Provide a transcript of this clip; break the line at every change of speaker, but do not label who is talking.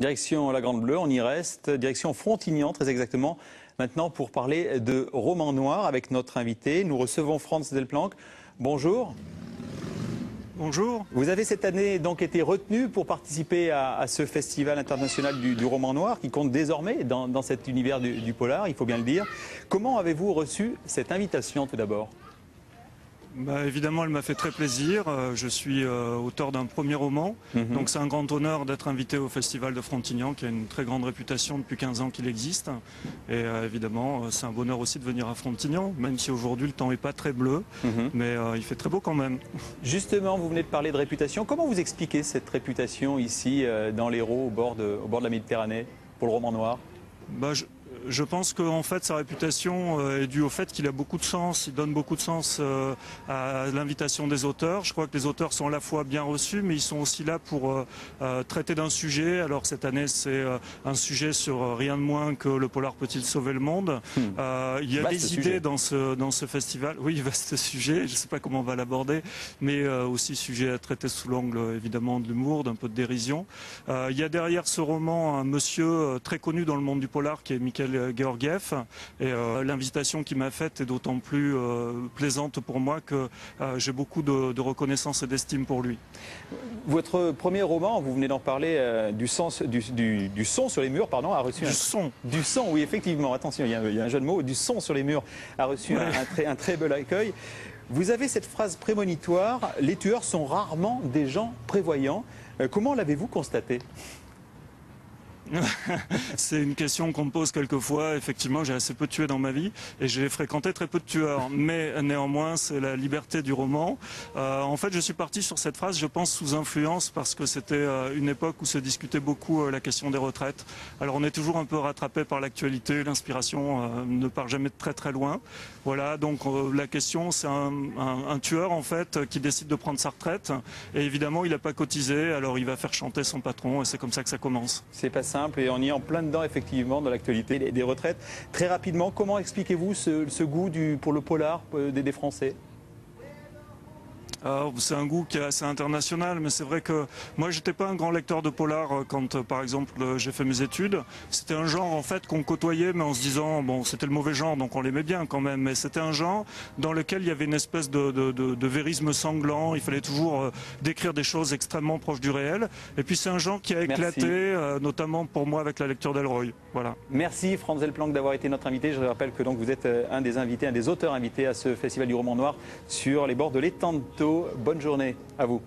Direction la Grande Bleue, on y reste. Direction Frontignan, très exactement. Maintenant, pour parler de roman noir avec notre invité, nous recevons Franz Delplanque. Bonjour.
Bonjour.
Vous avez cette année donc été retenu pour participer à ce festival international du roman noir qui compte désormais dans cet univers du polar, il faut bien le dire. Comment avez-vous reçu cette invitation tout d'abord ?
Évidemment, elle m'a fait très plaisir. Je suis auteur d'un premier roman, donc c'est un grand honneur d'être invité au Festival de Frontignan, qui a une très grande réputation depuis 15 ans qu'il existe. Et évidemment, c'est un bonheur aussi de venir à Frontignan, même si aujourd'hui le temps n'est pas très bleu, mais il fait très beau quand même.
Justement, vous venez de parler de réputation. Comment vous expliquez cette réputation ici, dans l'Hérault, au bord de la Méditerranée, pour le roman noir ?
Je pense qu'en fait sa réputation est due au fait qu'il a beaucoup de sens, il donne beaucoup de sens à l'invitation des auteurs. Je crois que les auteurs sont à la fois bien reçus, mais ils sont aussi là pour traiter d'un sujet. Alors cette année c'est un sujet sur rien de moins que le polar peut-il sauver le monde. Il y a des idées dans ce festival. Oui, vaste sujet, je ne sais pas comment on va l'aborder, mais aussi sujet à traiter sous l'angle évidemment de l'humour, d'un peu de dérision. Il y a derrière ce roman un monsieur très connu dans le monde du polar qui est Mikhail Georgiev, et l'invitation qu'il m'a faite est d'autant plus plaisante pour moi que j'ai beaucoup de reconnaissance et d'estime pour lui.
Votre premier roman, vous venez d'en parler, du son sur les murs, pardon, a reçu du son, oui effectivement, attention, il y a un jeu de mots, du son sur les murs a reçu un très bel accueil. Vous avez cette phrase prémonitoire, les tueurs sont rarement des gens prévoyants. Comment l'avez-vous constaté ?
C'est une question qu'on me pose quelquefois. Effectivement, j'ai assez peu tué dans ma vie et j'ai fréquenté très peu de tueurs. Mais néanmoins, c'est la liberté du roman. En fait, je suis parti sur cette phrase, je pense, sous influence parce que c'était une époque où se discutait beaucoup la question des retraites. Alors, on est toujours un peu rattrapé par l'actualité. L'inspiration ne part jamais de très très loin. Voilà, donc la question, c'est un tueur, en fait, qui décide de prendre sa retraite. Et évidemment, il n'a pas cotisé, alors il va faire chanter son patron et c'est comme ça que ça commence.
C'est pas simple. Et on y est en plein dedans, effectivement, dans l'actualité des retraites. Très rapidement, comment expliquez-vous ce goût pour le polar des Français ?
C'est un goût qui est assez international, mais c'est vrai que moi j'étais pas un grand lecteur de polar quand par exemple j'ai fait mes études. C'était un genre en fait qu'on côtoyait, mais en se disant bon c'était le mauvais genre donc on l'aimait bien quand même, mais c'était un genre dans lequel il y avait une espèce de vérisme sanglant, il fallait toujours décrire des choses extrêmement proches du réel, et puis c'est un genre qui a éclaté notamment pour moi avec la lecture d'Elroy. Voilà.
Merci Franz Delplanque d'avoir été notre invité. Je rappelle que donc vous êtes un des auteurs invités à ce festival du roman noir sur les bords de l'Étang de Thau. Bonne journée à vous.